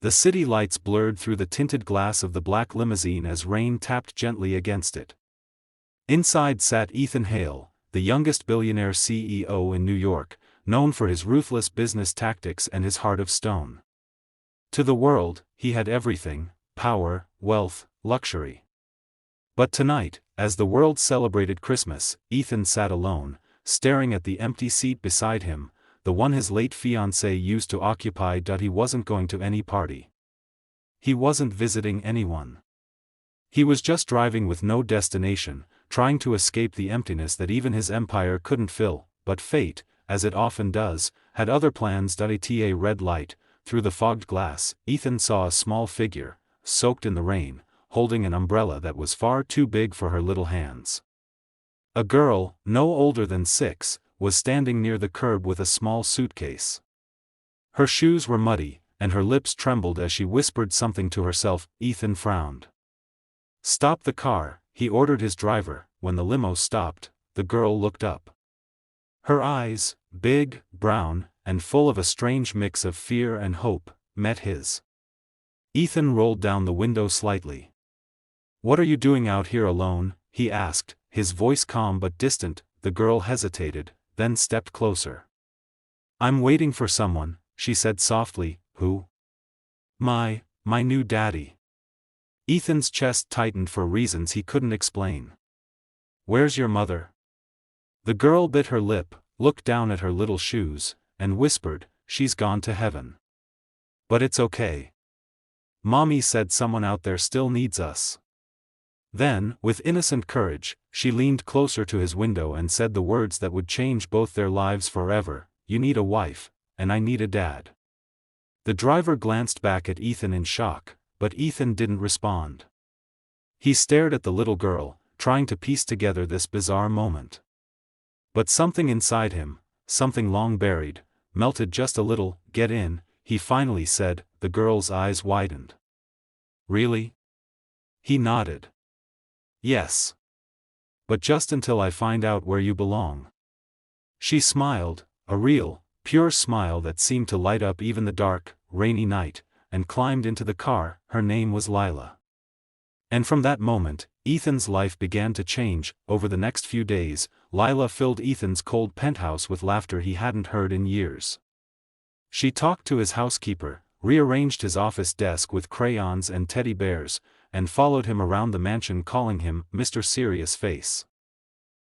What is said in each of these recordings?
The city lights blurred through the tinted glass of the black limousine as rain tapped gently against it. Inside sat Ethan Hale, the youngest billionaire CEO in New York, known for his ruthless business tactics and his heart of stone. To the world, he had everything: power, wealth, luxury. But tonight, as the world celebrated Christmas, Ethan sat alone, staring at the empty seat beside him, the one his late fiancée used to occupy. He wasn't going to any party. He wasn't visiting anyone. He was just driving with no destination, trying to escape the emptiness that even his empire couldn't fill. But fate, as it often does, had other plans. At a red light, through the fogged glass, Ethan saw a small figure, soaked in the rain, holding an umbrella that was far too big for her little hands. A girl, no older than 6, was standing near the curb with a small suitcase. Her shoes were muddy, and her lips trembled as she whispered something to herself. Ethan frowned. "Stop the car," he ordered his driver. When the limo stopped, the girl looked up. Her eyes, big, brown, and full of a strange mix of fear and hope, met his. Ethan rolled down the window slightly. "What are you doing out here alone?" he asked, his voice calm but distant. The girl hesitated, then stepped closer. "I'm waiting for someone," she said softly. "Who?" My new daddy." Ethan's chest tightened for reasons he couldn't explain. "Where's your mother?" The girl bit her lip, looked down at her little shoes, and whispered, "She's gone to heaven. But it's okay. Mommy said someone out there still needs us." Then, with innocent courage, she leaned closer to his window and said the words that would change both their lives forever: "You need a wife, and I need a dad." The driver glanced back at Ethan in shock, but Ethan didn't respond. He stared at the little girl, trying to piece together this bizarre moment. But something inside him, something long buried, melted just a little. "Get in," he finally said. The girl's eyes widened. "Really?" He nodded. "Yes. But just until I find out where you belong." She smiled, a real, pure smile that seemed to light up even the dark, rainy night, and climbed into the car. Her name was Lila. And from that moment, Ethan's life began to change. Over the next few days, Lila filled Ethan's cold penthouse with laughter he hadn't heard in years. She talked to his housekeeper, rearranged his office desk with crayons and teddy bears, and followed him around the mansion calling him Mr. Serious Face.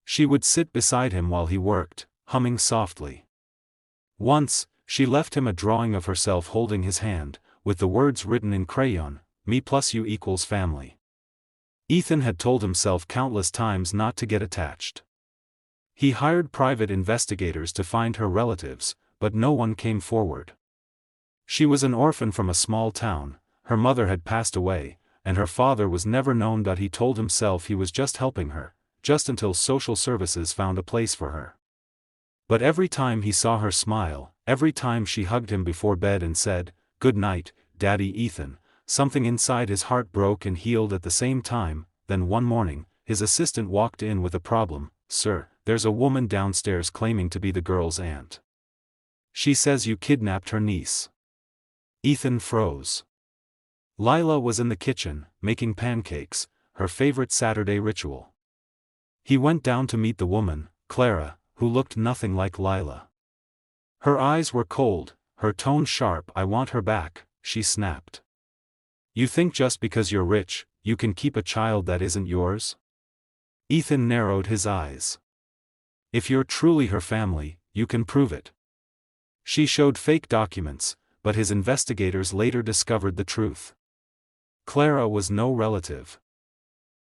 She would sit beside him while he worked, humming softly. Once, she left him a drawing of herself holding his hand, with the words written in crayon, "Me plus you equals family." Ethan had told himself countless times not to get attached. He hired private investigators to find her relatives, but no one came forward. She was an orphan from a small town, her mother had passed away, and her father was never known. He told himself he was just helping her, just until social services found a place for her. But every time he saw her smile, every time she hugged him before bed and said, "Good night, Daddy Ethan," something inside his heart broke and healed at the same time. Then one morning, his assistant walked in with a problem. "Sir, there's a woman downstairs claiming to be the girl's aunt. She says you kidnapped her niece." Ethan froze. Lila was in the kitchen, making pancakes, her favorite Saturday ritual. He went down to meet the woman, Clara, who looked nothing like Lila. Her eyes were cold, her tone sharp. "I want her back," she snapped. "You think just because you're rich, you can keep a child that isn't yours?" Ethan narrowed his eyes. "If you're truly her family, you can prove it." She showed fake documents, but his investigators later discovered the truth. Clara was no relative.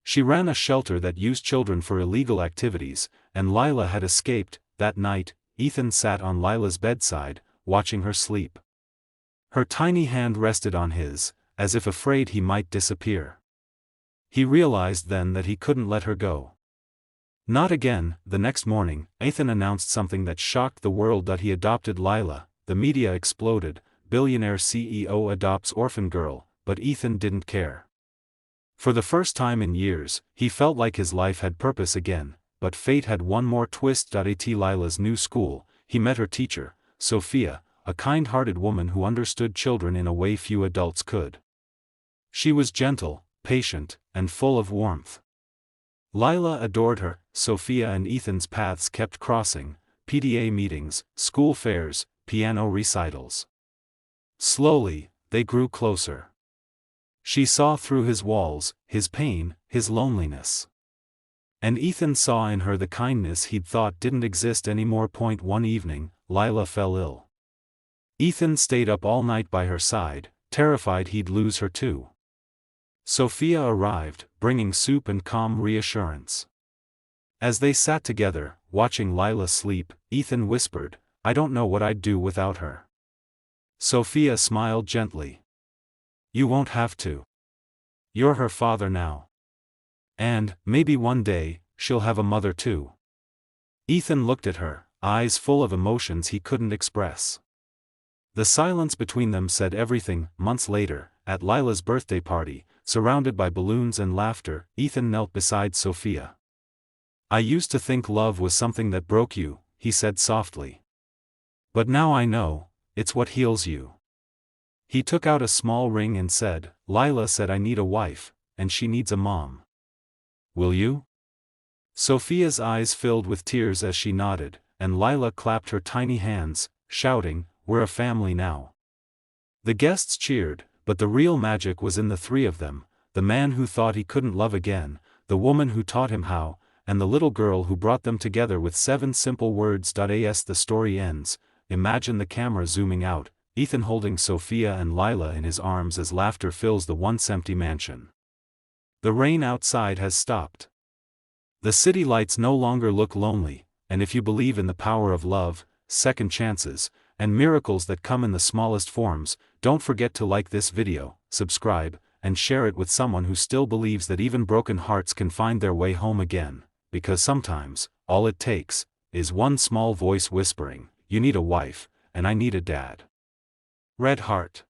She ran a shelter that used children for illegal activities, and Lila had escaped. That night, Ethan sat on Lila's bedside, watching her sleep. Her tiny hand rested on his, as if afraid he might disappear. He realized then that he couldn't let her go. Not again. The next morning, Ethan announced something that shocked the world: he adopted Lila. The media exploded. Billionaire CEO adopts orphan girl, but Ethan didn't care. For the first time in years, he felt like his life had purpose again, but fate had one more twist. At Lila's new school, he met her teacher, Sophia, a kind-hearted woman who understood children in a way few adults could. She was gentle, patient, and full of warmth. Lila adored her. Sophia and Ethan's paths kept crossing: PTA meetings, school fairs, piano recitals. Slowly, they grew closer. She saw through his walls, his pain, his loneliness. And Ethan saw in her the kindness he'd thought didn't exist anymore. One evening, Lila fell ill. Ethan stayed up all night by her side, terrified he'd lose her too. Sophia arrived, bringing soup and calm reassurance. As they sat together, watching Lila sleep, Ethan whispered, "I don't know what I'd do without her." Sophia smiled gently. "You won't have to. You're her father now. And, maybe one day, she'll have a mother too." Ethan looked at her, eyes full of emotions he couldn't express. The silence between them said everything. Months later, at Lila's birthday party, surrounded by balloons and laughter, Ethan knelt beside Sophia. "I used to think love was something that broke you," he said softly. "But now I know, it's what heals you." He took out a small ring and said, "Lila said I need a wife, and she needs a mom. Will you?" Sophia's eyes filled with tears as she nodded, and Lila clapped her tiny hands, shouting, "We're a family now." The guests cheered, but the real magic was in the three of them: the man who thought he couldn't love again, the woman who taught him how, and the little girl who brought them together with 7 simple words. As the story ends, imagine the camera zooming out, Ethan holding Sophia and Lila in his arms as laughter fills the once empty mansion. The rain outside has stopped. The city lights no longer look lonely, and if you believe in the power of love, second chances, and miracles that come in the smallest forms, don't forget to like this video, subscribe, and share it with someone who still believes that even broken hearts can find their way home again, because sometimes, all it takes, is one small voice whispering, "You need a wife, and I need a dad." Red Heart.